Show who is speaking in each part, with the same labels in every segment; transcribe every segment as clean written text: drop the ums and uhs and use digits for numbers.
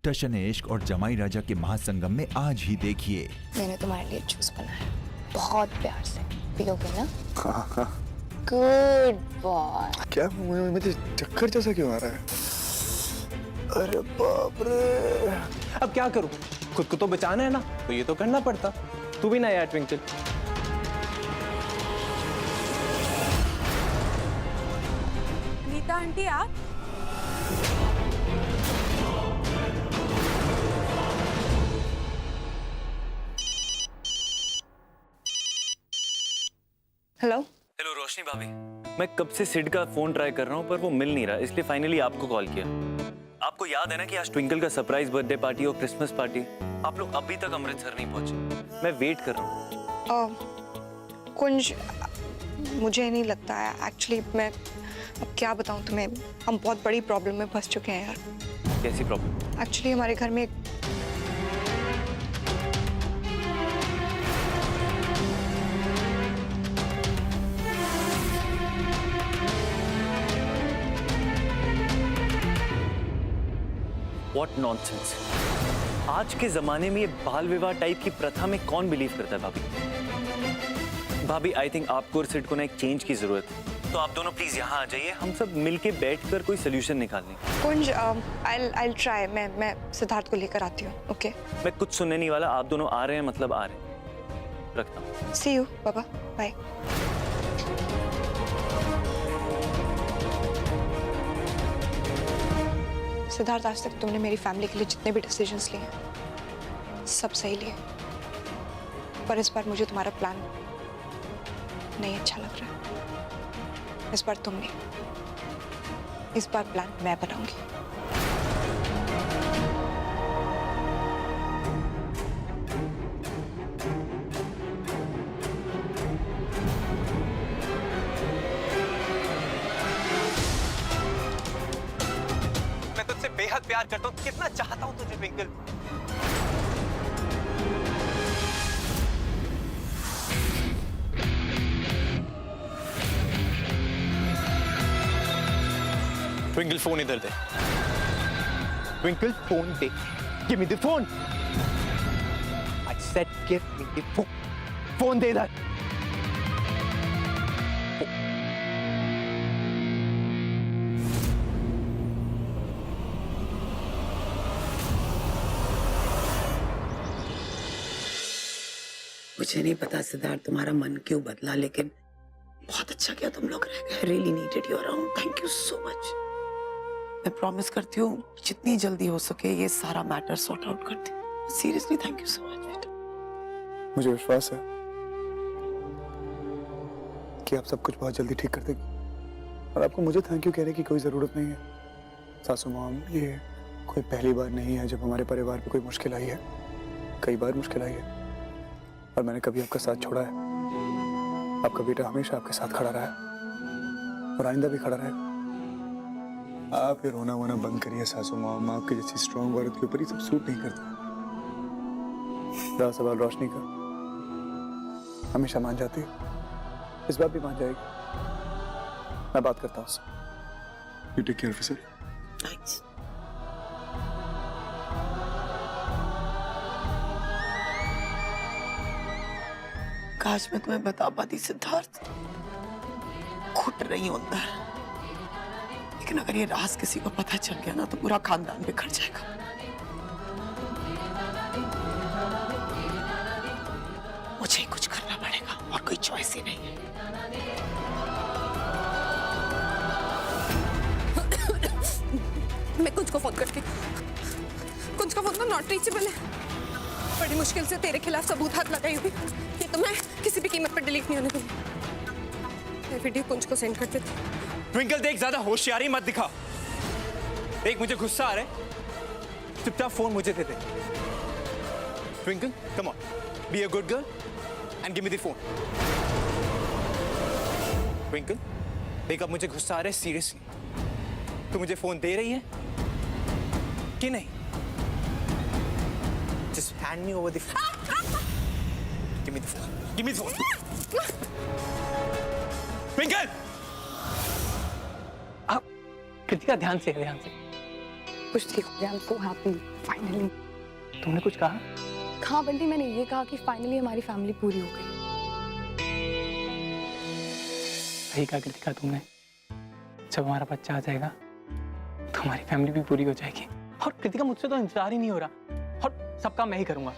Speaker 1: टशन इश्क और जमाई राजा के महासंगम में आज ही देखिए।
Speaker 2: मैंने तुम्हारे लिए जूस बनाया बहुत प्यार से, पियोगे ना?
Speaker 3: हाँ।
Speaker 2: Good boy.
Speaker 3: क्या मुझे चक्कर जैसा क्यों आ रहा है? अरे बाप रे।
Speaker 4: अब क्या करूं? खुद को तो बचाना है ना, तो ये तो करना पड़ता। तू भी ना यार ट्विंकल।
Speaker 5: नीता आंटी आप?
Speaker 2: हेलो।
Speaker 6: हेलो रोशनी भाभी, मैं कब से सिड का फोन ट्राई कर रहा हूँ पर वो मिल नहीं रहा, इसलिए फाइनली आपको कॉल किया। आपको याद है ना कि आज ट्विंकल का सरप्राइज बर्थडे पार्टी और क्रिसमस पार्टी। आप लोग अभी तक अमृतसर नहीं पहुंचे, मैं वेट कर रहा हूँ।
Speaker 2: कुंज, मुझे नहीं लगता है एक्चुअली। मैं अब क्या बताऊँ तुम्हें, हम बहुत बड़ी प्रॉब्लम में फंस चुके हैं यार।
Speaker 6: कैसी प्रॉब्लम?
Speaker 2: एक्चुअली हमारे घर में
Speaker 6: What nonsense! आज के जमाने में ये बाल विवाह टाइप की प्रथा में कौन बिलीव करता है भाभी? भाभी, आई थिंक आपको और सिड को ना एक चेंज की जरूरत है, तो आप दोनों प्लीज यहाँ आ जाइए, हम सब मिलके बैठकर कोई सोल्यूशन निकालें।
Speaker 2: कुंज, I'll try। मैं सिद्धार्थ को लेकर आती हूँ। ओके?
Speaker 6: मैं कुछ सुनने नहीं वाला, आप दोनों आ रहे हैं मतलब आ रहे हैं। रखता हूँ।
Speaker 2: See you, बाबा। बाय। सिद्धार्थ, आज तक तुमने मेरी फैमिली के लिए जितने भी डिसीजंस लिए सब सही लिए, पर इस बार मुझे तुम्हारा प्लान नहीं अच्छा लग रहा। इस बार तुम नहीं, इस बार प्लान मैं बनाऊंगी।
Speaker 4: मैं तुझसे बेहद प्यार करता हूँ, कितना चाहता हूँ तुझे ट्विंकल। ट्विंकल फोन इधर दे। ट्विंकल फोन दे। Give me the phone. I said give me the phone. Phone दे इधर।
Speaker 7: मुझे नहीं पता सिद्धार्थ तुम्हारा मन क्यों बदला, लेकिन बहुत अच्छा किया तुम लोग रह गए। Really needed you around. Thank you so much. मैं प्रॉमिस करती हूँ जितनी जल्दी हो सके ये सारा मैटर सॉर्ट आउट करती हूँ। Seriously thank you so much बेटा।
Speaker 3: मुझे विश्वास है कि आप सब कुछ बहुत जल्दी ठीक कर देंगे, और आपको मुझे थैंक यू कहने की कोई जरूरत नहीं है। सासू माम, ये कोई पहली बार नहीं है जब हमारे परिवार पे कोई मुश्किल आई है। कई बार मुश्किल आई है और मैंने कभी आपका साथ छोड़ा है। आपका बेटा हमेशा आपके साथ खड़ा रहा है और आइंदा भी खड़ा रहेगा। आप ये रोना वोना बंद करिए सासू माम, आपकी जैसी स्ट्रॉन्ग औरत के ऊपर ये सब सूट नहीं करता। रहा सवाल रोशनी का, हमेशा मान जाती है, इस बार भी मान जाएगी। मैं बात करता हूँ उससे। You take care of yourself.
Speaker 7: Thanks. काश मैं तुम्हें बता पाती सिद्धार्थ, घुट रही हूं अंदर, लेकिन अगर ये राज किसी को पता चल गया ना तो पूरा खानदान बिखर जाएगा। मुझे ही कुछ करना पड़ेगा और कोई चॉइस ही नहीं है।
Speaker 5: मैं कुंज को फोन करती हूँ। कुंज का फोन तो नॉट रीचेबल है। बड़ी मुश्किल से तेरे खिलाफ सबूत हाथ लगाई हुई, ये तो मैं किसी भी कीमत पर डिलीट नहीं होने दूंगी। मैं वीडियो कुंज को सेंड कर देती हूँ।
Speaker 4: ट्विंकल देख, ज्यादा होशियारी मत दिखा। देख मुझे गुस्सा आ रहा है, चुपचाप फोन मुझे दे दे। Twinkle come on, be a good girl and give me the phone. Twinkle देख, अब मुझे गुस्सा आ रहा है सीरियसली। तू मुझे फोन दे रही है कि नहीं? Just hand me over the phone. Give me the phone, give me the phone. Twinkle! Kritika ध्यान से।
Speaker 8: कुछ ठीक हो गया। I am so happy finally.
Speaker 9: तुमने कुछ कहा?
Speaker 8: हाँ बंटी, मैंने ये कहा कि फाइनली हमारी फैमिली पूरी हो गई।
Speaker 9: सही कहा कृतिका तुमने। जब हमारा बच्चा आ जाएगा तो हमारी फैमिली भी पूरी हो जाएगी। और कृतिका मुझसे तो इंतजार ही नहीं हो रहा, और सब काम मैं ही करूंगा।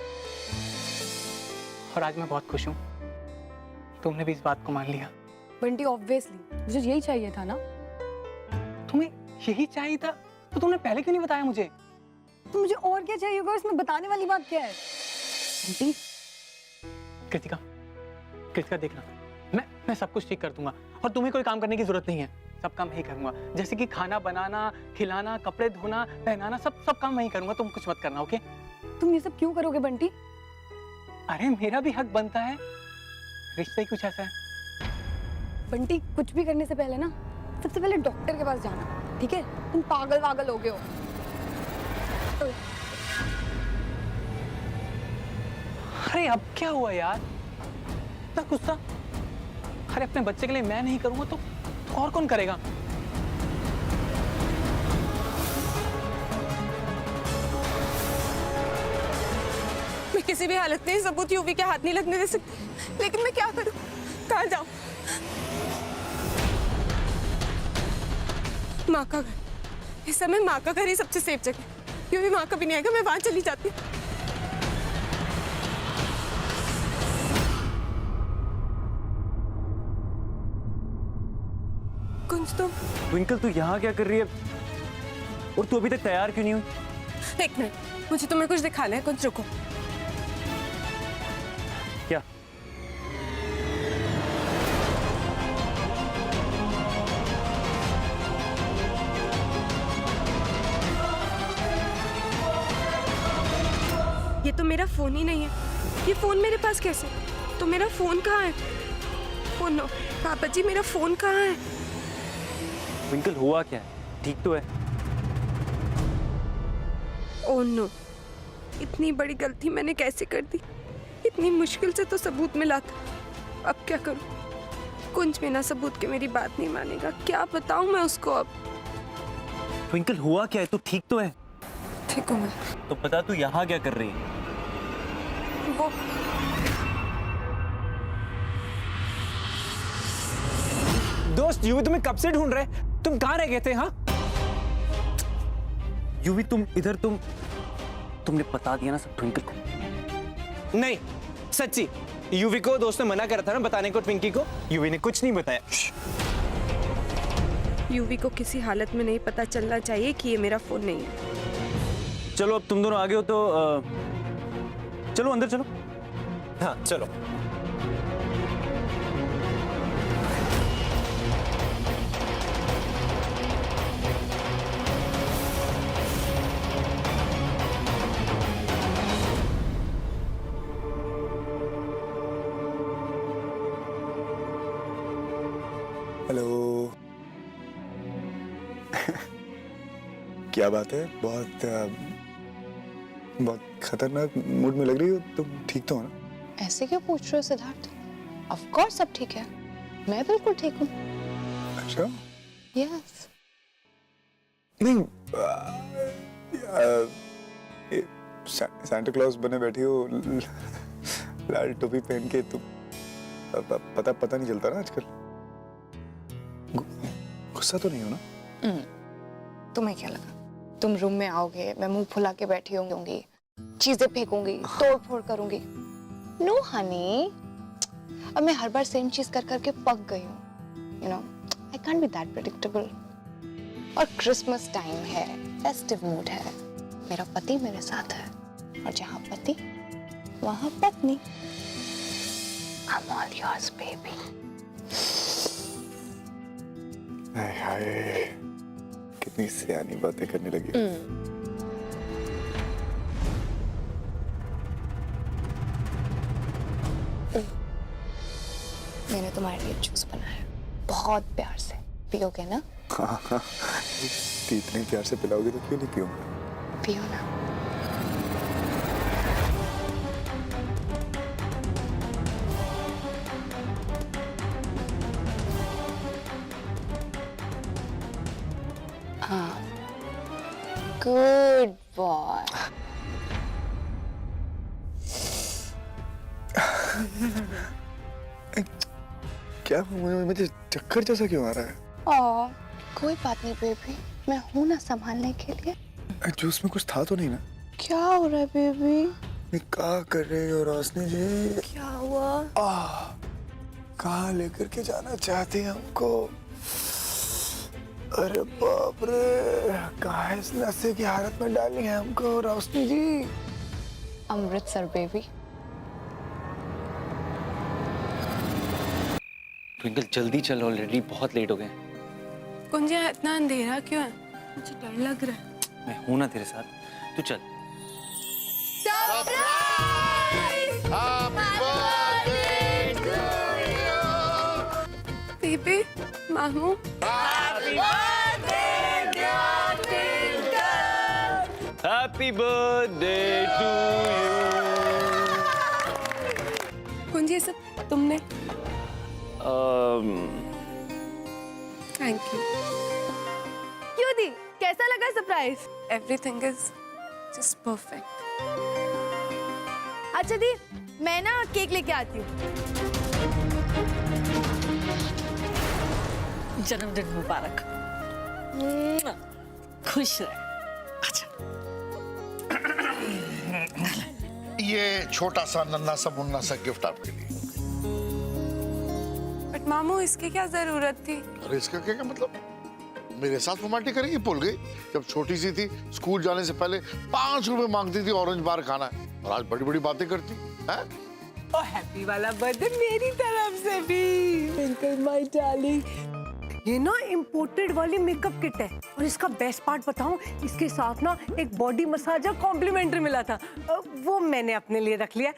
Speaker 9: और आज मैं बहुत खुश हूँ, तुमने भी इस बात को मान लिया।
Speaker 8: बंटी ऑब्वियसली मुझे यही चाहिए था ना।
Speaker 9: तुम्हें यही चाहिए था तो तुमने पहले क्यों नहीं बताया मुझे?
Speaker 8: तो मुझे और क्या चाहिए होगा, इसमें बताने वाली बात क्या है? बंटी
Speaker 9: कृतिका, कृतिका देखना, मैं सब कुछ ठीक कर दूंगा और तुम्हें कोई काम करने की जरूरत नहीं है। सब काम मैं ही करूंगा, जैसे कि खाना बनाना, खिलाना, कपड़े धोना, पहनाना, सब काम मैं ही करूंगा। तुम कुछ मत करना, ओके?
Speaker 8: तुम ये सब क्यों करोगे बंटी?
Speaker 9: अरे मेरा भी हक बनता है, रिश्ता ही कुछ ऐसा है।
Speaker 8: बंटी कुछ भी करने से पहले ना सबसे पहले डॉक्टर के पास जाना, ठीक है? तुम पागल वागल हो गए हो।
Speaker 9: अरे अब क्या हुआ यार, इतना गुस्सा? अरे अपने बच्चे के लिए मैं नहीं करूंगा तो और कौन करेगा?
Speaker 5: मैं किसी भी हालत में ये सबूत यूवी के हाथ नहीं लगने दे सकती, लेकिन मैं क्या करूं, कहाँ जाऊं? माँ का घर, इस समय माँ का घर ही सबसे सेफ जगह। यूवी माँ कभी नहीं आएगा, मैं वहां चली जाती हूँ। कुंज तुम?
Speaker 6: ट्विंकल तू यहाँ क्या कर रही है? और तू अभी तक तैयार क्यों नहीं हुई?
Speaker 5: एक मिनट, मुझे तुम्हें कुछ दिखाना है। कुंज रुको।
Speaker 6: क्या?
Speaker 5: ये तो मेरा फोन ही नहीं है। ये फोन मेरे पास कैसे? तो मेरा फोन कहाँ है? ओ नो, पापा जी मेरा फोन कहाँ है?
Speaker 6: ट्विंकल हुआ क्या है? ठीक तो है?
Speaker 5: ओ नो, इतनी बड़ी गलती मैंने कैसे कर दी? इतनी मुश्किल से तो सबूत मिला था, अब क्या करूं? कुंज बिना सबूत के मेरी बात नहीं मानेगा, क्या बताऊं मैं उसको अब?
Speaker 6: ट्विंकल हुआ क्या है? तू ठीक तो है?
Speaker 5: ठीक हूँ मैं।
Speaker 6: तो बता तू यहाँ क्या कर रही है?
Speaker 5: वो
Speaker 4: दोस्त यूवी तुम्हें कब से ढूंढ रहे, तुम कहाँ रह गए थे? हाँ
Speaker 6: यूवी तुम इधर, तुमने बता दिया ना सब ट्विंकल को?
Speaker 4: नहीं, सच्ची यूवी को दोस्त ने मना करा था ना बताने को ट्विंकी को। यूवी ने कुछ नहीं बताया।
Speaker 5: यूवी को किसी हालत में नहीं पता चलना चाहिए कि ये मेरा फोन नहीं है।
Speaker 6: चलो अब तुम दोनों आगे हो तो चलो अंदर चलो।
Speaker 4: हाँ चलो।
Speaker 3: हेलो। क्या बात है? बहुत खतरनाक मूड में लग रही हो तुम। ठीक तो हो ना?
Speaker 2: ऐसे क्यों पूछ रहे हो सिद्धार्थ? ऑफ कोर्स सब ठीक है, मैं बिल्कुल ठीक हूँ।
Speaker 3: अच्छा?
Speaker 2: यस।
Speaker 3: नहीं, सांता क्लॉज बने बैठी हो, लाल टोपी पहन के। तुम पता नहीं चलता ना आजकल। गुस्सा तो नहीं हो ना?
Speaker 2: तुम्हें क्या लगा तुम रूम में आओगे, मैं मुंह फुला के बैठी होंगी, चीजें फेंकूंगी, तोड़ फोड़ करूंगी? नो हनी, अब मैं हर बार सेम चीज कर करके पक गई हूँ। You know, I can't be that predictable. और क्रिसमस टाइम है, फेस्टिव मूड है, मेरा पति मेरे साथ है, और जहाँ पति वहाँ पत्नी। I'm all yours, baby.
Speaker 3: हाय हाय, कितनी सियानी बातें करने लगी।
Speaker 2: मैंने तुम्हारे लिए जूस बनाया बहुत प्यार से, पियोगे ना?
Speaker 3: हाँ, इतने प्यार से पिलाओगे तो क्यों नहीं पीऊंगा?
Speaker 2: पियो ना। हाँ, गुड बॉय।
Speaker 3: क्या मुझे चक्कर जैसा क्यों आ रहा है?
Speaker 2: कोई बात नहीं बेबी, मैं हूं ना संभालने के लिए।
Speaker 3: जूस में कुछ था तो नहीं ना?
Speaker 2: क्या हो रहा है बेबी?
Speaker 3: क्या कर रही हो रोशनी जी?
Speaker 2: क्या हुआ?
Speaker 3: कहाँ लेकर के जाना चाहते हैं हमको? अरे बाप रे, कहाँ इस नशे की हालत में डाली है हमको रोशनी जी?
Speaker 2: अमृतसर बेबी।
Speaker 6: ट्विंकल जल्दी चल, ऑलरेडी बहुत लेट हो गए।
Speaker 5: कुंजा इतना अंधेरा क्यों है? मुझे डर लग रहा है।
Speaker 6: मैं हूं ना तेरे साथ, तू चल।
Speaker 5: बेबी, मामू।
Speaker 6: Happy birthday to you.
Speaker 5: Kunji ये सब तुमने? Thank you.
Speaker 8: क्यों दी? कैसा लगा surprise?
Speaker 5: Everything is just perfect.
Speaker 8: अच्छा दी, मैं ना केक लेके आती हूँ।
Speaker 10: जन्मदिन मुबारक। खुश रहे।
Speaker 11: ये छोटा सा नन्हा सा मुन्ना सा गिफ्ट आपके लिए।
Speaker 5: बट मामू इसकी क्या जरूरत थी?
Speaker 11: अरे इसका क्या मतलब? मेरे साथ फॉर्मेलिटी करेगी, भूल गई? जब छोटी सी थी, स्कूल जाने से पहले 5 रुपए मांगती थी ऑरेंज बार खाना, और आज बड़ी बड़ी बातें करती है।
Speaker 10: और हैप्पी वाला बर्थडे मेरी तरफ से भी। ट्विंकल माय डार्लिंग, ये ना इम्पोर्टेड वाली मेकअप किट है, और इसका बेस्ट पार्ट बताऊं, इसके साथ ना एक बॉडी मसाजर कॉम्प्लीमेंट्री मिला था, वो मैंने अपने लिए रख लिया।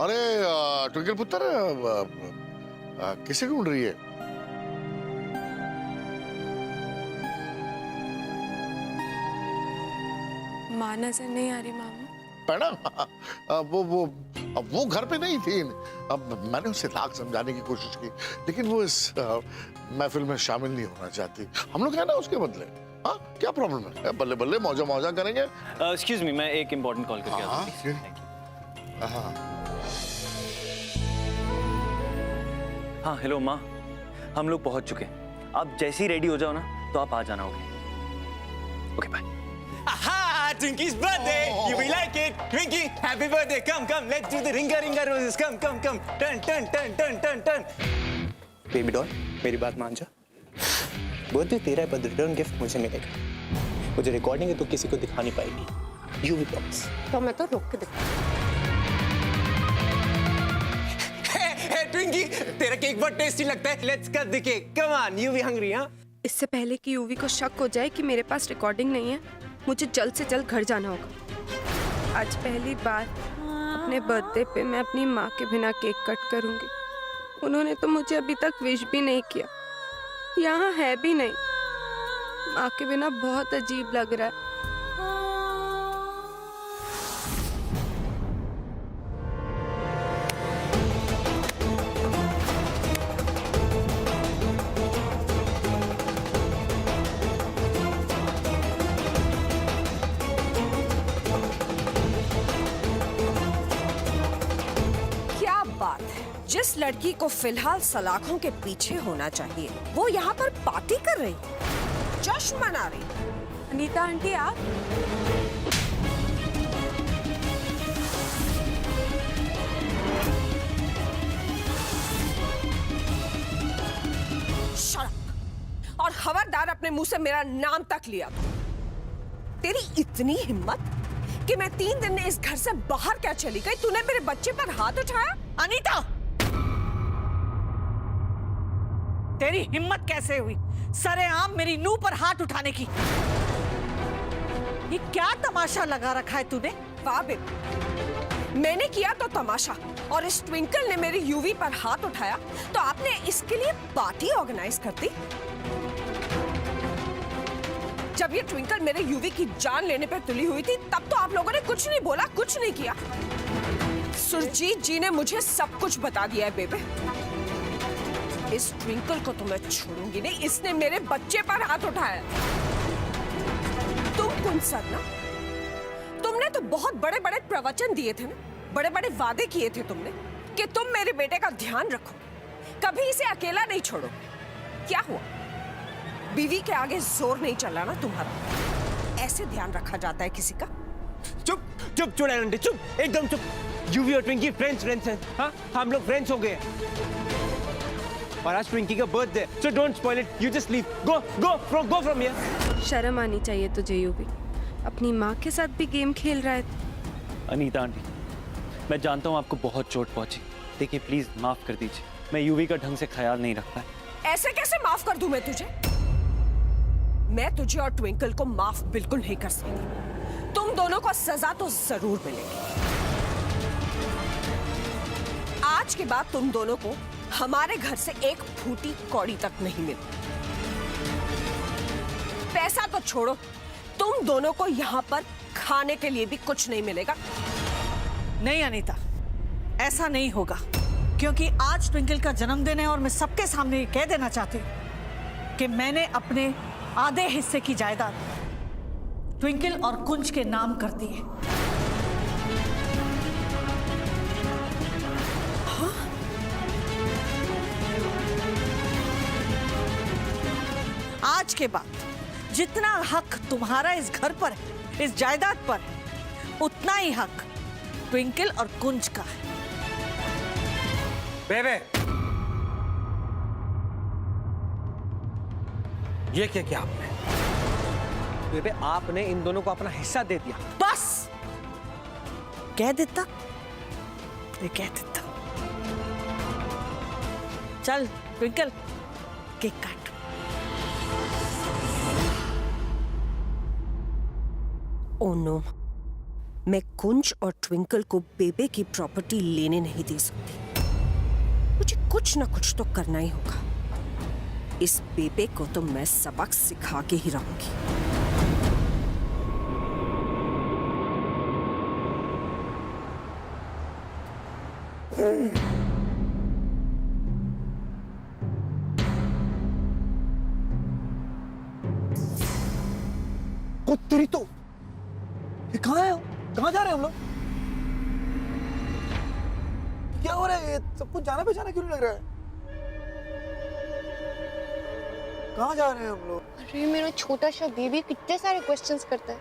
Speaker 11: अरे ट्विंकल पुत्र, किसे ढूंढ रही है?
Speaker 5: माँ नजर नहीं आ रही मामू।
Speaker 11: मैडम, वो घर पे नहीं थी। अब मैंने उसे लाख समझाने की कोशिश की, लेकिन वो इस महफिल में शामिल नहीं होना चाहती। हम लोग है ना उसके बदले। हाँ, क्या प्रॉब्लम है? बल्ले बल्ले मौजा मौजा करेंगे।
Speaker 6: एक्सक्यूज मी, मैं एक इम्पोर्टेंट कॉल करके आता हूँ। हाँ हेलो माँ, हम लोग पहुंच चुके हैं। आप जैसे ही रेडी हो जाओ ना, तो आप आ जाना। Okay bye.
Speaker 4: Twinky's birthday. You will like it. Twinky, happy birthday. Come, let's do the ringer roses. Come. Turn.
Speaker 12: Baby doll, मेरी बात मान जा। बर्थडे तेरा है, पर रिटर्न गिफ्ट मुझे मिलेगा। मुझे रिकॉर्डिंग है तो किसी को दिखा नहीं पाएगी। यू भी प्रॉमिस।
Speaker 5: तो मैं तो रोक के देखूं।
Speaker 4: Hey Twinky, तेरा केक बहुत टेस्टी लगता है। Let's cut the cake. Come on, you be hungry, हाँ?
Speaker 5: इससे पहले कि यूवी को शक हो जाए कि मेरे पास रिकॉर्डिंग नहीं है, मुझे जल्द से जल्द घर जाना होगा। आज पहली बार अपने बर्थडे पे मैं अपनी माँ के बिना केक कट करूंगी। उन्होंने तो मुझे अभी तक विश भी नहीं किया, यहाँ है भी नहीं। माँ के बिना बहुत अजीब लग रहा है।
Speaker 10: जिस लड़की को फिलहाल सलाखों के पीछे होना चाहिए, वो यहाँ पर पार्टी कर रही, जश्न मना रही।
Speaker 5: अनीता आंटी, आप?
Speaker 10: Shut up! और खबरदार अपने मुंह से मेरा नाम तक लिया। तेरी इतनी हिम्मत कि मैं 3 दिन में इस घर से बाहर क्या चली गई, तूने मेरे बच्चे पर हाथ उठाया? अनीता, तेरी हिम्मत कैसे हुई सरेआम मेरी नूह पर हाथ उठाने की? ये क्या तमाशा लगा रखा है तूने? वाह बेबी, मैंने किया तो तमाशा, और इस ट्विंकल ने मेरी यूवी पर हाथ उठाया तो आपने इसके लिए पार्टी ऑर्गेनाइज कर दी। जब ये ट्विंकल मेरे यूवी की जान लेने पर तुली हुई थी, तब तो आप लोगों ने कुछ नहीं बोला, कुछ नहीं किया। सुरजीत जी ने मुझे सब कुछ बता दिया है बेबे। इस ट्विंकल को तो मैं छोड़ूंगी नहीं, इसने मेरे बच्चे पर हाथ उठाया। तुम कौन सर ना, तुमने तो बहुत बड़े बड़े प्रवचन दिए थे ना, बड़े बड़े वादे किए थे तुमने कि तुम मेरे बेटे का ध्यान रखो, कभी इसे अकेला नहीं छोड़ो। क्या हुआ? बीवी के आगे जोर नहीं चला ना तुम्हारा। ऐसे ध्यान रखा जाता है किसी का?
Speaker 4: चुप चुप चुड़ैल आंटी, चुप, एकदम चुप। यूवी और ट्विंकी फ्रेंड्स हैं, हाँ, हम लोग फ्रेंड्स हो गए। और आज ट्विंकी का birthday, so don't spoil it, you just leave, go from here.
Speaker 5: शर्म आनी चाहिए तुझे यूवी, अपनी माँ के साथ भी गेम खेल रहा है।
Speaker 6: अनीता आंटी, मैं जानता हूँ आपको बहुत चोट पहुंची, देखिए प्लीज माफ कर दीजिए, मैं यूवी का ढंग से ख्याल नहीं रख पाया।
Speaker 10: ऐसे कैसे माफ कर दूं मैं तुझे? मैं तुझे और ट्विंकल को माफ बिल्कुल नहीं कर सकती। तुम दोनों को सजा तो जरूर मिलेगी। आज के बाद तुम दोनों को हमारे घर से एक फूटी कौड़ी तक नहीं मिली। पैसा तो छोड़ो, तुम दोनों को यहाँ पर खाने के लिए भी कुछ नहीं मिलेगा।
Speaker 13: नहीं अनीता, ऐसा नहीं होगा, क्योंकि आज ट्विंकल का जन्मदिन है और मैं सबके सामने ये कह देना चाहती हूँ कि मैंने अपने आधे हिस्से की जायदाद ट्विंकल और कुंज के नाम कर दी है। हाँ? आज के बाद जितना हक तुम्हारा इस घर पर है, इस जायदाद पर है, उतना ही हक ट्विंकल और कुंज का है।
Speaker 4: बेबे, ये क्या किया आपने? बेबे, आपने इन दोनों को अपना हिस्सा दे दिया।
Speaker 13: बस कह देता, ये कह देता। चल ट्विंकल, केक काट।
Speaker 10: ओ नो, मैं कुंज और ट्विंकल को बेबे की प्रॉपर्टी लेने नहीं दे सकती। मुझे कुछ ना कुछ तो करना ही होगा। इस बेबे को तो मैं सबक सिखा के ही रहूंगी।
Speaker 3: तेरी तो ये कहाँ है? कहाँ जा रहे हैं हम लोग? क्या हो रहा है? ये सब कुछ जाना पहचाना क्यों नहीं लग रहा है? कहाँ जा रहे हैं हम लोग?
Speaker 8: अरे मेरा छोटा सा बेबी कितने सारे क्वेश्चंस करता है।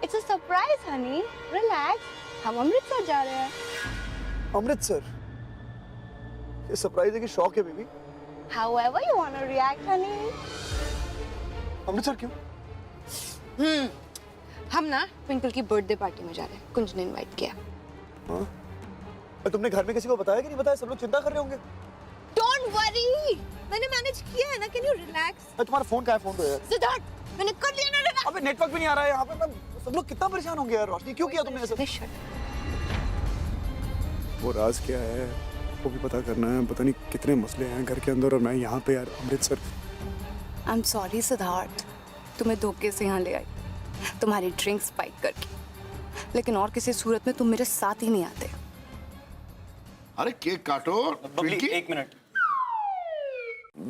Speaker 8: It's a surprise Honey, relax. हम अमृतसर जा रहे हैं।
Speaker 3: अमृतसर? ये सरप्राइज है कि शॉक है baby?
Speaker 8: However you want to react, honey.
Speaker 3: Amritsar क्यों?
Speaker 8: हम ना ट्विंकल की बर्थडे पार्टी में जा रहे हैं। कुंज ने इनवाइट किया।
Speaker 3: हाँ? तुमने घर में किसी को बताया कि नहीं बताया? सब लोग चिंता कर रहे होंगे।
Speaker 8: Don't worry, मैंने मैनेज किया है ना। Can you relax?
Speaker 3: तुम्हारा फोन कहाँ है? फोन तो यार।
Speaker 8: सिद्धार्थ, मैंने कर लिया ना relax।
Speaker 3: अबे नेटवर्क भी नहीं आ रहा है यहाँ पे। सब लोग कितना परेशान होंगे यार। रोशनी, क्यों किया तुमने ऐसा? वो राज क्या है वो भी पता करना है। पता नहीं कितने मसले हैं घर के अंदर और मैं यहाँ पे यार अमृतसर।
Speaker 8: I'm sorry सिद्धार्थ, तुम्हें धोखे से यहाँ ले आई, तुम्हारी ड्रिंक स्पाइक करके। लेकिन और किसी सूरत में तुम मेरे साथ ही नहीं आते।
Speaker 11: अरे केक काटो।
Speaker 6: बबली, एक मिनट।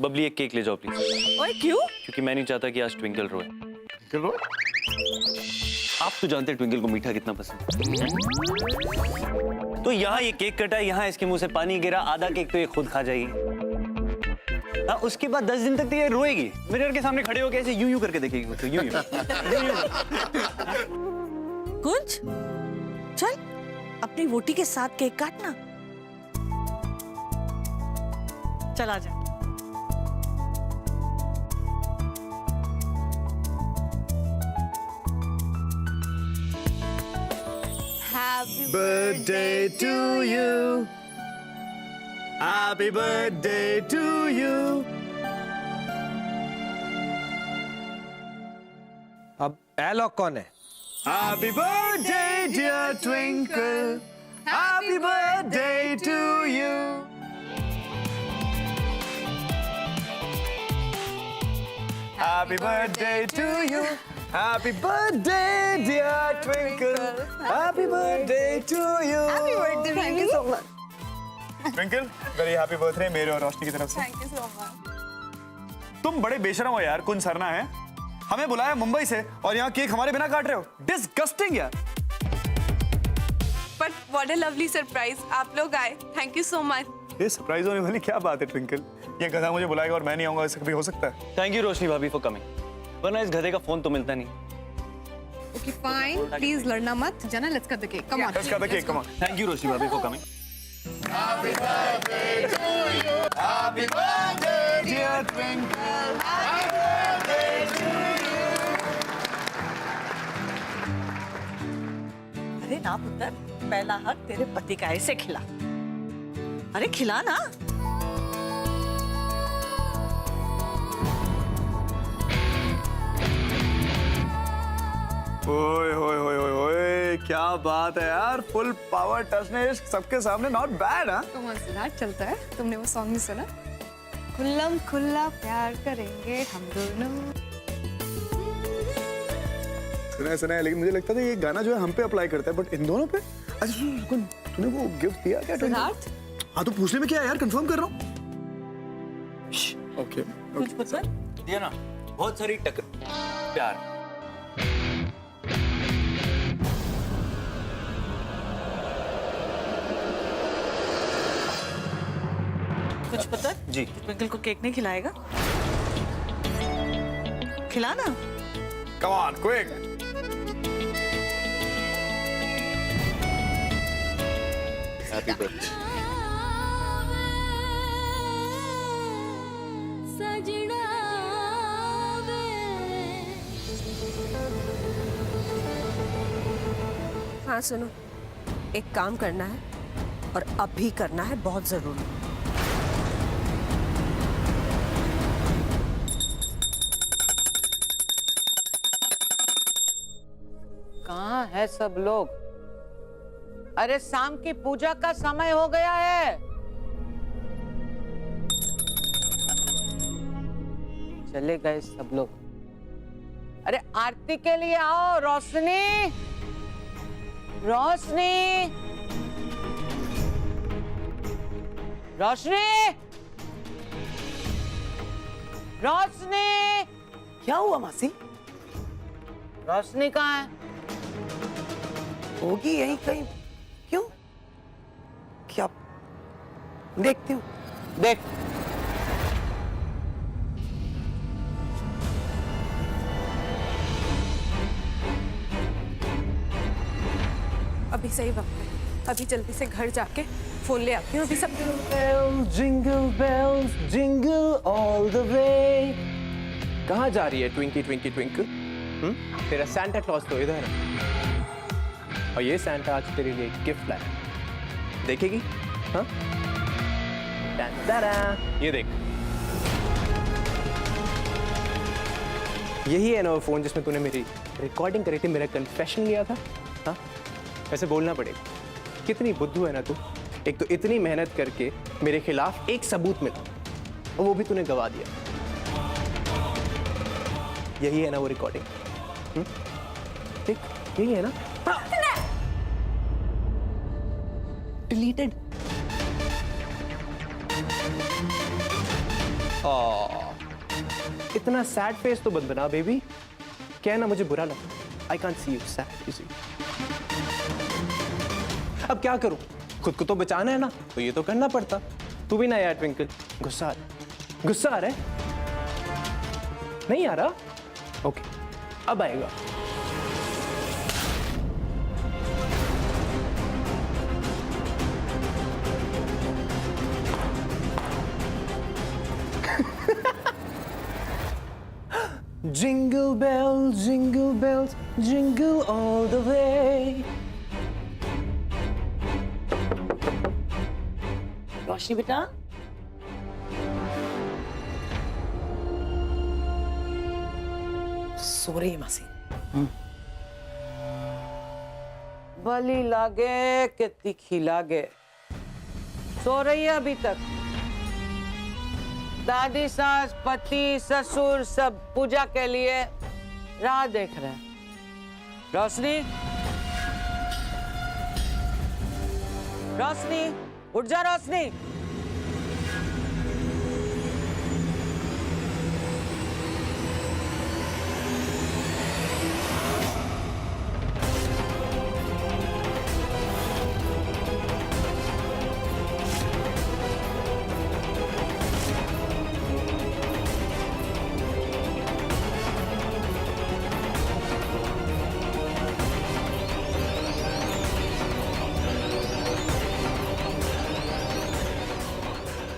Speaker 6: बबली, एक केक ले जाओ प्लीज।
Speaker 13: ओए क्यों?
Speaker 6: क्योंकि मैं नहीं चाहता कि आज ट्विंकल रोए।
Speaker 11: ट्विंकल रोए?
Speaker 6: आप तो जानते हैं ट्विंकल को मीठा कितना पसंद है। तो यहाँ ये केक कटा, यहाँ इसके मुंह से पानी गिरा, आधा केक तो ये खुद खा जाएगी। हाँ, उसके बाद 10 दिन तक तो ये रोएगी। मिरर के सामने खड़े होकर ऐसे यूं यूं करके देखेगी मुझको, यूं यूं।
Speaker 13: कुंज, चल अपनी वोटी के साथ केक काटना। चल आ जा।
Speaker 8: Happy
Speaker 4: birthday to you. Happy birthday to you. अब एलॉग कौन है? Happy birthday dear Twinkle. Happy birthday to you. Happy birthday to you. Happy birthday dear Twinkle. Happy birthday to you.
Speaker 8: birthday,
Speaker 10: Thank you so much.
Speaker 3: Twinkle very happy birthday मेरे और रोशनी की तरफ से।
Speaker 5: Thank you so much.
Speaker 3: तुम बड़े बेशरम हो यार, कौन सरना है? हमें बुलाया मुंबई से और यहाँ केक हमारे बिना काट रहे हो, डिस्गस्टिंग यार।
Speaker 5: But what a lovely surprise, आप लोग आए, थैंक यू सो मच।
Speaker 3: ये सरप्राइज होने वाली क्या बात है ट्विंकल? ये गधा मुझे बुलाएगा और मैं नहीं आऊंगा, ऐसा कभी हो सकता है?
Speaker 6: थैंक यू रोशनी भाभी फॉर कमिंग, वरना इस गधे का फोन तो मिलता नहीं।
Speaker 5: ओके फाइन, प्लीज लड़ना मत। जना let's cut the cake, come on.
Speaker 3: Let's cut the cake, come on.
Speaker 6: Thank you Roshni भाभी फॉर कमिंग।
Speaker 13: अरे ना पुत्र, पहला हक तेरे पति का ऐसे खिला। अरे खिला ना।
Speaker 3: ओए ओए ओए ओए ओए, क्या बात है यार, फुल पावर टचने सबके सामने, नॉट बैड। हाँ
Speaker 2: तो मजेदार चलता है। तुमने वो सॉन्ग नहीं सुना? खुल्लम खुल्ला प्यार करेंगे हम दोनों।
Speaker 3: सुना है, लेकिन मुझे लगता था ये गाना जो है हम पे अप्लाई करता है, बट इन दोनों पे। अच्छा सुन, तूने वो गिफ्ट दिया क्या?
Speaker 2: सिद्धार्थ,
Speaker 3: हाँ तो पूछने में क्या है यार, कंफर्म कर रहा हूँ। ओके
Speaker 13: कुछ पुत्र?
Speaker 6: दिया ना, बहुत सारी टक्कर प्यार।
Speaker 13: कुछ पुत्र?
Speaker 6: जी।
Speaker 13: ट्विंकल को केक नहीं खिलाएगा? खिला ना।
Speaker 3: Come on quick.
Speaker 6: Happy birthday.
Speaker 10: हाँ सुनो, एक काम करना है और अभी करना है, बहुत जरूरी।
Speaker 14: कहाँ है सब लोग? अरे शाम की पूजा का समय हो गया है। चले गए सब लोग। अरे आरती के लिए आओ। रोशनी, रोशनी, रोशनी, रोशनी।
Speaker 7: क्या हुआ मासी?
Speaker 14: रोशनी कहाँ है?
Speaker 7: होगी यहीं कहीं। क्यों? क्या? देखती हूँ।
Speaker 14: देख।
Speaker 5: अभी सही वक्त है, अभी जल्दी से घर जाके फोन ले आती हूँ। अभी सब
Speaker 12: jingle bells jingle all the way. कहाँ जा रही है ट्विंकी ट्विंकी ट्विंकल? तेरा सैंटा क्लॉज तो इधर है, और ये सैंटा आज तेरे लिए गिफ्ट लाया, देखेगी? हाँ, ये देख, यही है ना वो फोन जिसमें तूने मेरी रिकॉर्डिंग करी थी, मेरा कन्फेशन लिया था। हाँ, ऐसे बोलना पड़ेगा। कितनी बुद्धू है ना तू। एक तो इतनी मेहनत करके मेरे खिलाफ एक सबूत मिला, और वो भी तूने गवा दिया। यही है ना वो रिकॉर्डिंग? देख, यही है ना? डिलीटेड। इतना सैड फेस तो बंद बना बेबी। क्या है ना, मुझे बुरा लगा। I can't see you sad, you see. अब क्या करूं? खुद को तो बचाना है ना, तो ये तो करना पड़ता। तू भी ना यार ट्विंकल, गुस्सा आ रहा है? नहीं आ रहा? ओके, अब आएगा। Jingle bells, jingle all the way.
Speaker 7: रोशनी बेटा, सो रही है मासी।
Speaker 14: बली लागे कि तीखी लागे, सो रही है अभी तक। दादी, सास, पति, ससुर सब पूजा के लिए राह देख रहे हैं। रोशनी, रोशनी उठ जा रोशनी।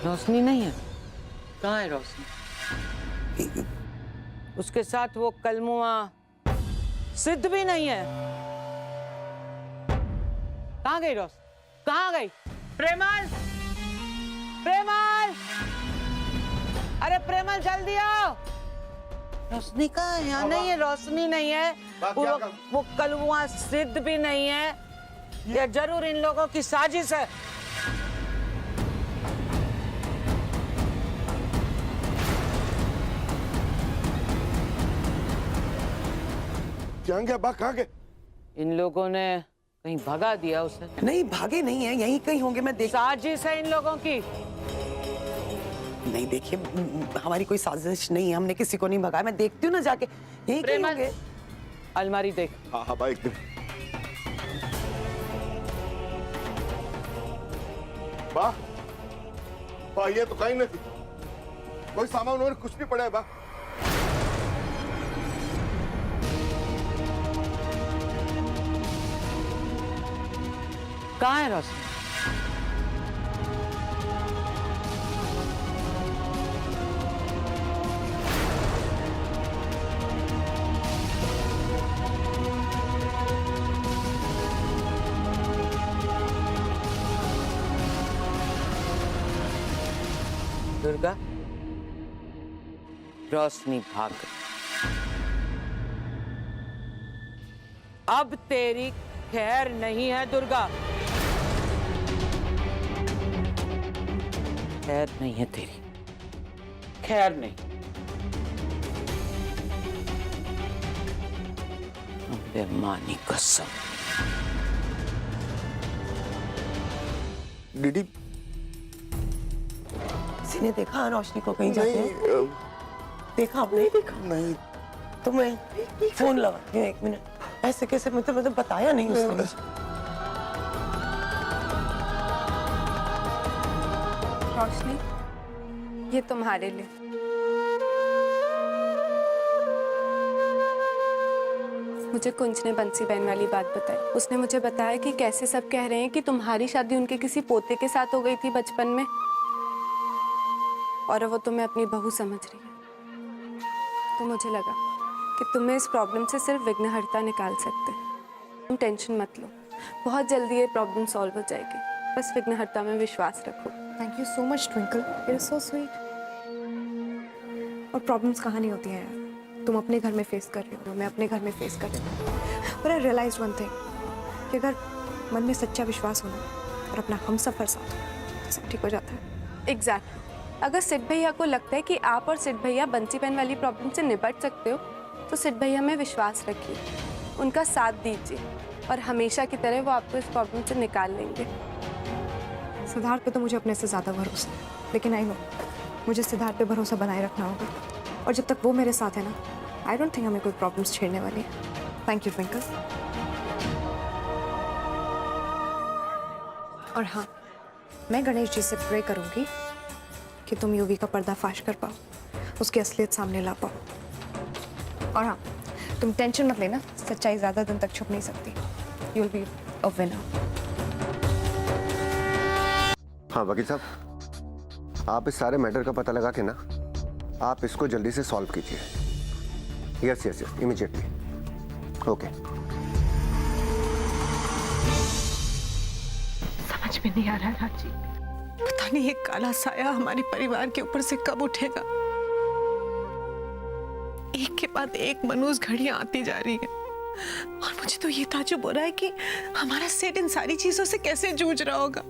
Speaker 14: रोशनी नहीं है। कहाँ है रोशनी? उसके साथ वो कलमुआ सिद्ध भी नहीं है। कहाँ गई रोशनी? कहाँ गई? प्रेमल, प्रेमल, अरे प्रेमल जल्दी आओ। रोशनी कहाँ है? यहाँ नहीं है, रोशनी नहीं है। वो कलमुआ सिद्ध भी नहीं है। ये जरूर इन लोगों की साजिश है।
Speaker 11: कहाँ गया बा? कहाँ गए?
Speaker 14: इन लोगों ने कहीं भगा दिया उसे।
Speaker 7: नहीं भागे नहीं है, यहीं कहीं होंगे। मैं देख
Speaker 14: साजिश है इन लोगों की।
Speaker 7: नहीं देखिए, हमारी कोई साजिश नहीं है, हमने किसी को नहीं भगाया। मैं देखती हूँ ना जाके, यहीं कहीं होंगे।
Speaker 14: अलमारी देख।
Speaker 11: हाँ हाँ बा, एक दिन बा, बा ये तो कहीं नहीं थी। कोई सामान उन्होंने कुछ नहीं पड़ा है बा।
Speaker 14: कहाँ है रोशनी? दुर्गा, रोशनी भाग गई। अब तेरी खैर नहीं है दुर्गा, खैर नहीं है तेरी, खैर नहीं। अबे मानी कसम।
Speaker 3: दीदी
Speaker 7: किसी ने देखा रोशनी को कहीं जाते हैं? देखा आपने? नहीं देखा।
Speaker 3: नहीं
Speaker 7: तो मैं फोन लगाती हूँ, 1 मिनट। ऐसे कैसे? मतलब बताया नहीं उसने मुझे।
Speaker 8: रोशनी, ये तुम्हारे लिए। मुझे कुंज ने बंसी बहन वाली बात बताई। उसने मुझे बताया कि कैसे सब कह रहे हैं कि तुम्हारी शादी उनके किसी पोते के साथ हो गई थी बचपन में, और वो तुम्हें अपनी बहू समझ रही है। तो मुझे लगा कि तुम्हें इस प्रॉब्लम से सिर्फ विघ्नहर्ता निकाल सकते। तुम टेंशन मत लो, बहुत जल्दी ये प्रॉब्लम सॉल्व हो जाएगी। बस विघ्नहर्ता में विश्वास रखो।
Speaker 2: Thank you so much twinkle, it is so sweet. और प्रॉब्लम्स कहाँ नहीं होती हैं यार, तुम अपने घर में फेस कर रही हो, मैं अपने घर में फेस कर रही हूँ। पर आई रियलाइज वन थिंग कि अगर मन में सच्चा विश्वास होना और अपना हमसफर साथ हो तो सब ठीक हो जाता है।
Speaker 8: एग्जैक्टली। अगर सिद्ध भैया को लगता है कि आप और सिद्ध भैया बंसी बहन वाली प्रॉब्लम से निपट सकते हो तो सिद्ध भैया में विश्वास रखिए, उनका साथ दीजिए और हमेशा की तरह वो आपको इस प्रॉब्लम से निकाल लेंगे।
Speaker 2: सिद्धार्थ पे तो मुझे अपने से ज़्यादा भरोसा है, लेकिन आई नो मुझे सिद्धार्थ पे भरोसा बनाए रखना होगा, और जब तक वो मेरे साथ है ना, आई डोंट थिंक हमें कोई प्रॉब्लम्स छेड़ने वाली है। Thank you twinkle. और हाँ, मैं गणेश जी से प्रे करूँगी कि तुम यूवी का पर्दाफाश कर पाओ, उसकी असलियत सामने ला पाओ। और हाँ, तुम टेंशन मत लेना, सच्चाई ज़्यादा दिन तक छुप नहीं सकती। You will be a winner.
Speaker 15: हाँ वकील साहब, आप इस सारे मैटर का पता लगा के ना आप इसको जल्दी से सॉल्व कीजिए। Yes yes yes, immediately. Okay.
Speaker 10: समझ में नहीं आ रहा राजी, पता नहीं ये काला साया हमारे परिवार के ऊपर से कब उठेगा। एक के बाद एक मनोज घड़ियां आती जा रही है, और मुझे तो ये ताज्जुब हो रहा है कि हमारा सेठ इन सारी चीजों से कैसे जूझ रहा होगा।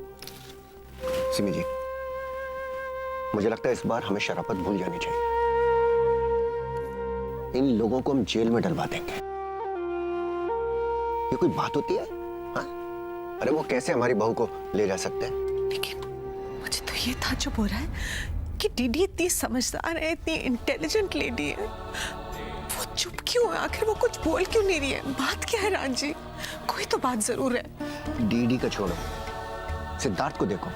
Speaker 15: सिमी जी, मुझे लगता है इस बार हमें शराफत भूल जानी चाहिए। इन लोगों को हम जेल में डलवा देंगे। ये कोई बात होती है? हाँ? अरे वो कैसे हमारी बहू को ले जा सकते हैं?
Speaker 13: लेकिन मुझे तो ये ताज्जुब हो रहा है कि डीडी इतनी समझदार है, इतनी इंटेलिजेंट लेडी है, वो चुप क्यों है? आखिर वो कुछ बोल क्यों नहीं रही है? बात क्या है रांझी? कोई तो बात जरूर है।
Speaker 15: डीडी का छोड़ो, सिद्धार्थ को देखो,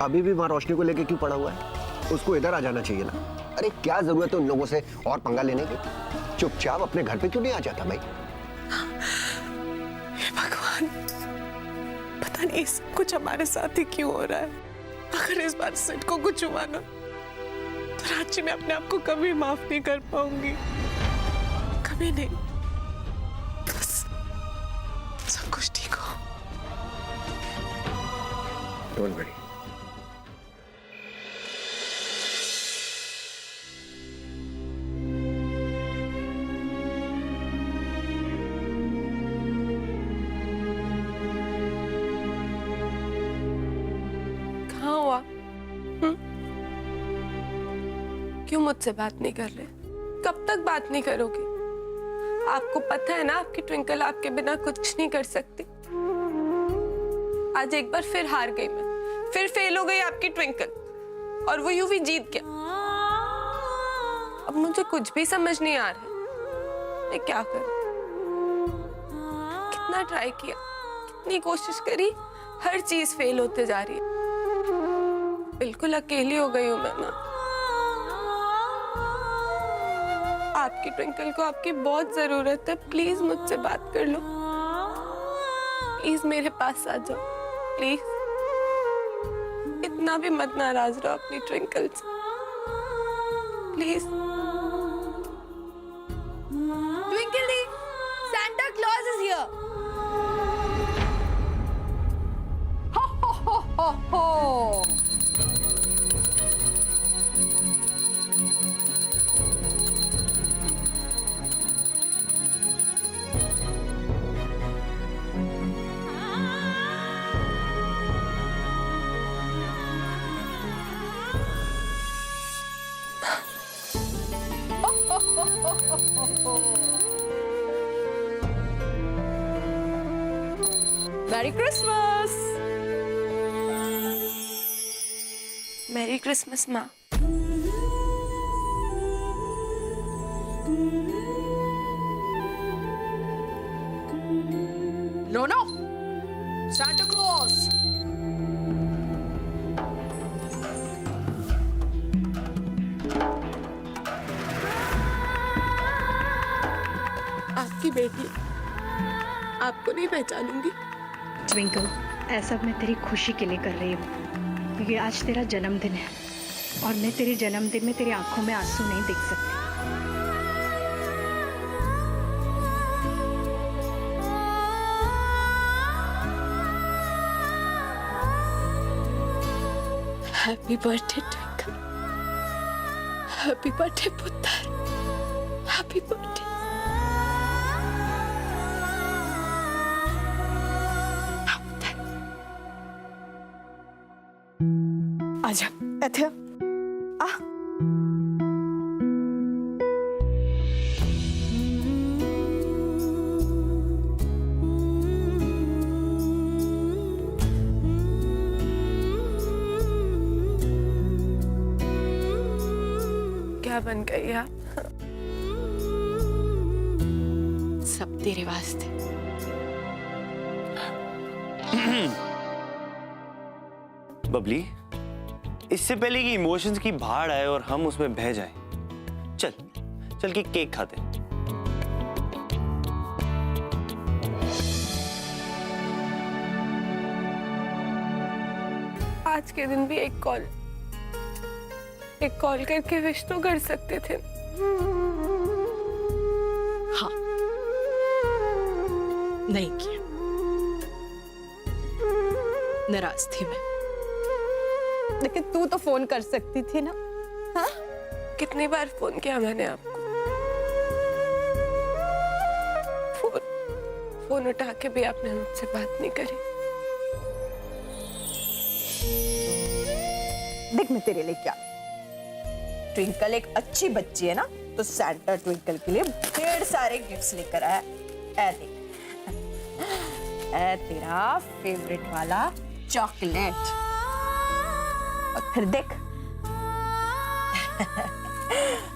Speaker 15: अभी भी वहां रोशनी को लेके क्यों पड़ा हुआ है? उसको इधर आ जाना चाहिए ना। अरे क्या जरूरत है उन लोगों से और पंगा लेने की? चुपचाप अपने घर पे क्यों नहीं आ जाता भाई?
Speaker 13: हे भगवान, पता नहीं सब कुछ हमारे साथ ही क्यों हो रहा है। अगर इस बार सिड को कुछ हुआ ना, तो रांची में अपने आप को कभी माफ नहीं कर पाऊंगी, कभी नहीं। बस सब कुछ ठीक हो।
Speaker 15: Don't worry.
Speaker 8: क्यों मुझसे बात नहीं कर रहे? कब तक बात नहीं करोगे? आपको पता है ना आपकी ट्विंकल आपके बिना कुछ नहीं कर सकती। आज एक बार फिर हार गई मैं, फिर फेल हो गई आपकी ट्विंकल, और वो यूं भी जीत गया। अब मुझे कुछ भी समझ नहीं आ रहा है, मैं क्या करूं? कितना ट्राई किया, कितनी कोशिश करी, हर चीज फेल होते जा रही है। बिल्कुल अकेली हो गई हूं मैं ना। आपकी ट्विंकल को आपकी बहुत जरूरत है, प्लीज मुझसे बात कर लो। प्लीज मेरे पास आ जाओ, प्लीज। इतना भी मत नाराज रहो अपनी ट्विंकल से, प्लीज। ट्विंकल दी, Santa Claus is here.
Speaker 10: Ho ho ho ho ho.
Speaker 8: Merry Christmas. Merry Christmas माँ।
Speaker 13: No no, Santa Claus.
Speaker 8: आपकी बेटी, आपको नहीं पहचानूंगी।
Speaker 16: ट्विंकल, ऐसा मैं तेरी खुशी के लिए कर रही हूँ, क्योंकि आज तेरा जन्मदिन है और मैं तेरे जन्मदिन में तेरी आंखों में आंसू नहीं देख सकती।
Speaker 8: Happy birthday twinkle, happy birthday पुत्र, हैप्पी बर्थडे।
Speaker 13: आजा, ऐथे आ।
Speaker 8: क्या बन गई आप? सब तेरे वास्ते।
Speaker 6: बबली, इससे पहले कि इमोशंस की भाड़ आए और हम उसमें बह जाएं, चल चल के केक खाते हैं।
Speaker 8: आज के दिन भी एक कॉल करके विश तो कर सकते थे।
Speaker 13: हाँ, नहीं किया, नाराज थी मैं। लेकिन तू तो फोन कर सकती थी ना। हाँ,
Speaker 8: कितनी बार फोन किया मैंने आपको? फोन उठा के भी आपने मुझसे बात नहीं करी।
Speaker 13: देख, मैं तेरे लिए क्या, ट्विंकल एक अच्छी बच्ची है ना, तो सैंटा ट्विंकल के लिए ढेर सारे गिफ्ट्स लेकर आया। ऐ देख, ऐ तेरा फेवरेट वाला चॉकलेट।
Speaker 10: और फिर देख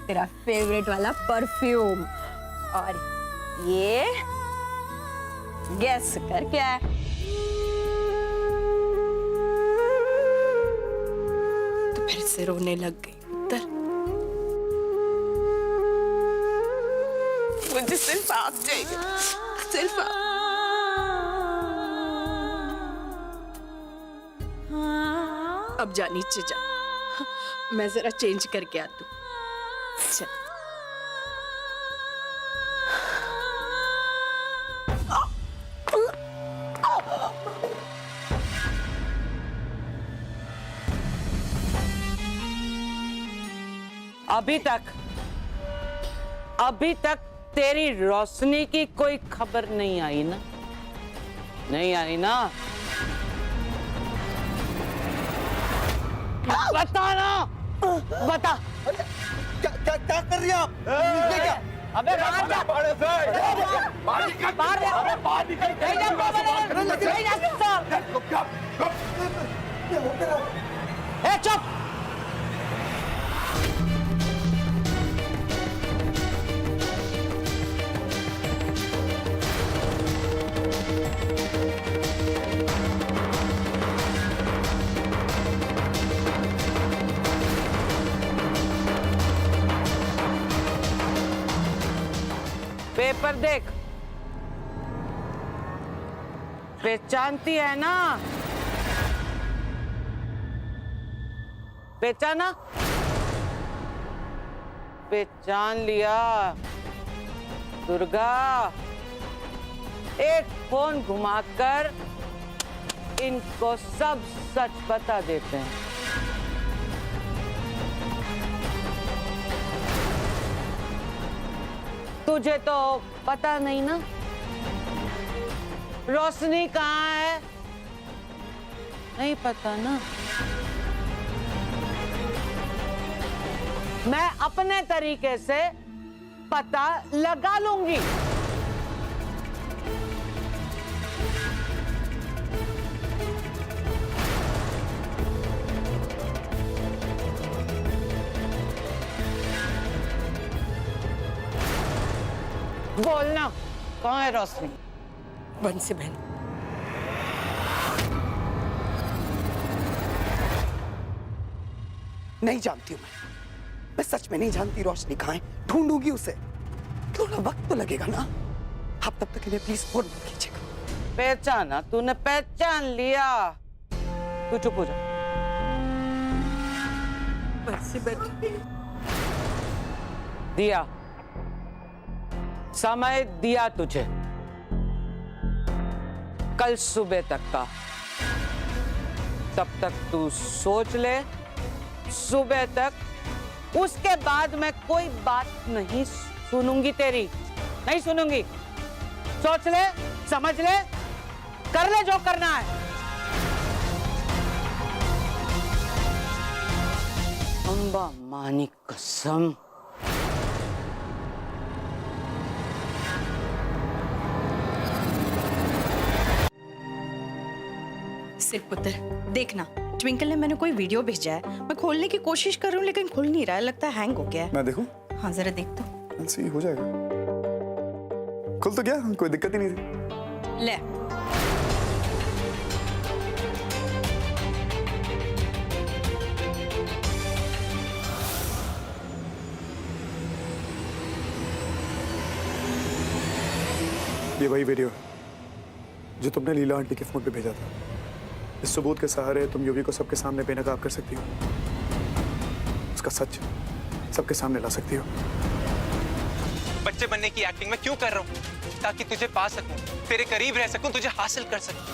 Speaker 10: तेरा फेवरेट वाला परफ्यूम। और ये गैस कर क्या है?
Speaker 5: तो फिर से रोने लग गई उत्तर। मुझे सिर्फ आप चाहिए, सिर्फ आप। अब जा नीचे जा, मैं जरा चेंज करके आती हूँ। चल।
Speaker 14: अभी तक तेरी रोशनी की कोई खबर नहीं आई ना? नहीं आई ना? बता ना, बता।
Speaker 15: क्या कर रही हैं आप? ये क्या?
Speaker 14: अबे बाहर जा, बाहर जा, चुप। पेपर देख, पहचानती है ना? पहचाना? पहचान लिया दुर्गा। एक फोन घुमाकर इनको सब सच बता देते हैं। तुझे तो पता नहीं ना रोशनी कहाँ है? नहीं पता ना? मैं अपने तरीके से पता लगा लूंगी। बोलना, कहाँ है रोशनी?
Speaker 5: बंसी बहन,
Speaker 7: नहीं जानती हूँ मैं सच में नहीं जानती रोशनी कहाँ है। ढूंढूंगी उसे, थोड़ा वक्त तो लगेगा ना। आप तब तक इन्हें प्लीज फोन मत कीजिएगा।
Speaker 14: पहचाना? तूने पहचान लिया? तू चुप हो जा।
Speaker 5: बंसी बहन,
Speaker 14: दिया समय, दिया तुझे कल सुबह तक का। तब तक तू सोच ले, सुबह तक। उसके बाद मैं कोई बात नहीं सुनूंगी तेरी, नहीं सुनूंगी। सोच ले, समझ ले, कर ले जो करना है। अम्बा मानी कसम।
Speaker 13: सिर्फ पुत्र देखना, ट्विंकल ने मैंने कोई वीडियो भेजा है। मैं खोलने की कोशिश कर रही हूँ लेकिन खुल नहीं रहा है, लगता है हैंग हो गया है।
Speaker 3: मैं देखूं?
Speaker 13: हाँ जरा देख तो।
Speaker 3: सही हो जाएगा। खुल तो गया, कोई दिक्कत ही नहीं थी।
Speaker 13: ले
Speaker 3: ये वही वीडियो है जो तुमने लीला आंटी के फोन पे भेजा था। इस सबूत के सहारे तुम युवी को सबके सामने बेनकाब कर सकती हो, उसका सच सबके सामने ला सकती हो।
Speaker 9: बच्चे बनने की एक्टिंग मैं क्यों कर रहा हूँ? ताकि तुझे पा सकूं, तेरे करीब रह सकूं, तुझे हासिल कर सकूं।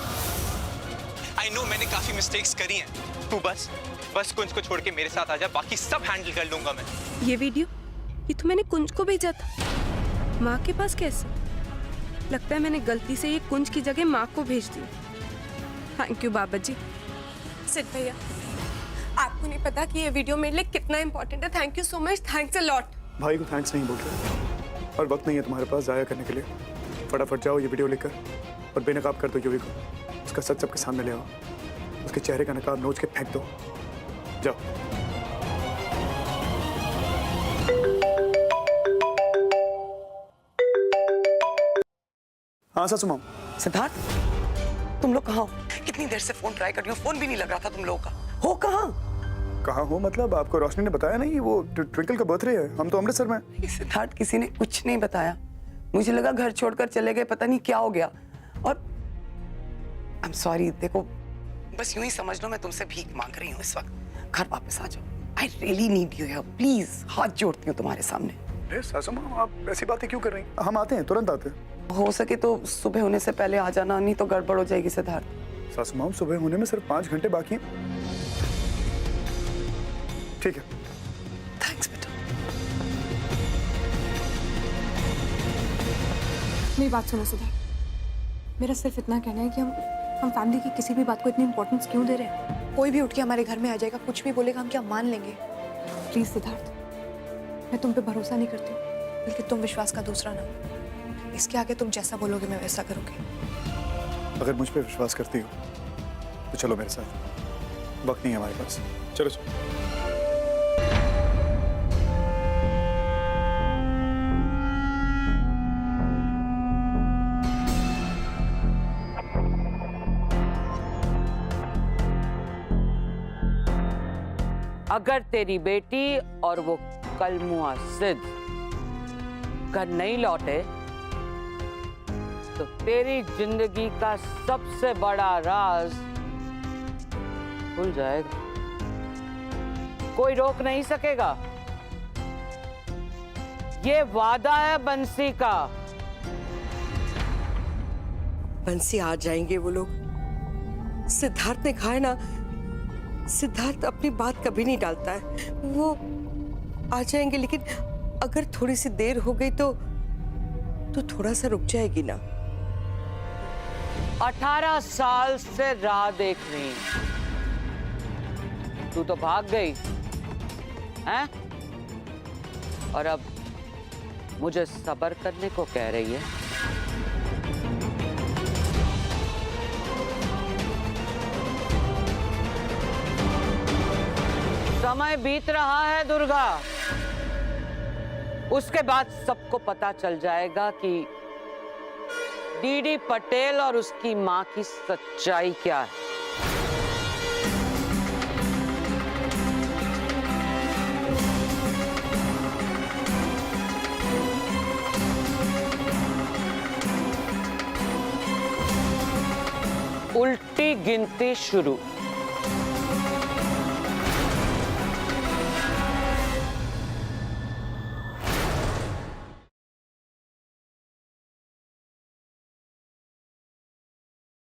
Speaker 9: आई नो मैंने काफी मिस्टेक्स करी हैं। तू बस कुंज को छोड़ के मेरे साथ आ जा, बाकी सब हैंडल कर लूंगा मैं।
Speaker 8: ये वीडियो ये तो मैंने कुंज को भेजा था। माँ के पास कैसे? लगता है मैंने गलती से ये कुंज की जगह माँ को भेज दी। थैंक यू बाबा जी।
Speaker 5: सिद्ध भैया, आपको नहीं पता कि ये वीडियो मेरे लिए कितना इंपॉर्टेंट है। Thank you so much, thanks a lot.
Speaker 3: भाई को थैंक्स नहीं बोल रहे, और वक्त नहीं है तुम्हारे पास जाया करने के लिए। फटाफट जाओ ये वीडियो लेकर और बेनकाब कर दो युवी को। उसका सच सबके सामने ले आओ, उसके चेहरे का नकाब नोच के फेंक दो। जाओ। हाँ सासू माँ।
Speaker 7: सिद्धार्थ, तुम लोग कहाँ हो? कितनी देर से फोन ट्राई कर रही हूँ, फोन भी नहीं लग रहा था तुम लोगों का। हो कहाँ?
Speaker 3: कहाँ हो मतलब? आपको रोशनी ने बताया नहीं? वो ट्विंकल का बर्थडे है, हम तो अमृतसर में।
Speaker 7: सिद्धार्थ, किसी ने कुछ नहीं बताया। मुझे लगा घर छोड़कर चले गए, पता नहीं क्या हो गया। और आई एम सॉरी, देखो बस यूं ही समझ लो मैं तुमसे भीख मांग रही हूँ इस वक्त। घर वापस आ जाओ। I really need you here, please. हाथ जोड़ती हूँ तुम्हारे सामने।
Speaker 3: सासू माँ, आप ऐसी बातें क्यों कर रही हैं? हम आते हैं, तुरंत आते हैं।
Speaker 7: हो सके तो सुबह होने से पहले आ जाना, नहीं तो गड़बड़ हो जाएगी सिद्धार्थ।
Speaker 3: सासू माँ, सुबह होने में सिर्फ 5 घंटे बाकी हैं। ठीक है।
Speaker 7: थैंक्स बेटा।
Speaker 2: मेरी बात सुनो सिद्धार्थ, मेरा सिर्फ इतना कहना है कि हम फैमिली की किसी भी बात को इतनी इंपॉर्टेंस क्यों दे रहे हैं? कोई भी उठ के हमारे घर में आ जाएगा, कुछ भी बोलेगा, हम क्या मान लेंगे? प्लीज सिद्धार्थ, मैं तुम पे भरोसा नहीं करती, बल्कि तुम विश्वास का दूसरा नाम। इसके आगे तुम जैसा बोलोगे मैं वैसा करूंगी।
Speaker 3: अगर मुझ पे विश्वास करती हो तो चलो मेरे साथ, वक्त नहीं है हमारे पास। चलो चलो।
Speaker 14: अगर तेरी बेटी और वो कलमुआ सिद्ध घर नहीं लौटे तो तेरी जिंदगी का सबसे बड़ा राज खुल जाएगा। कोई रोक नहीं सकेगा। ये वादा है बंसी का।
Speaker 7: बंसी आ जाएंगे वो लोग। सिद्धार्थ ने कहा है ना, सिद्धार्थ अपनी बात कभी नहीं टालता है। वो आ जाएंगे, लेकिन अगर थोड़ी सी देर हो गई तो थोड़ा सा रुक जाएगी ना।
Speaker 14: 18 साल से राह देख रही, तू तो भाग गई हैं? और अब मुझे सब्र करने को कह रही है। समय बीत रहा है दुर्गा, उसके बाद सबको पता चल जाएगा कि डीडी पटेल और उसकी मां की सच्चाई क्या है। उल्टी गिनती शुरू।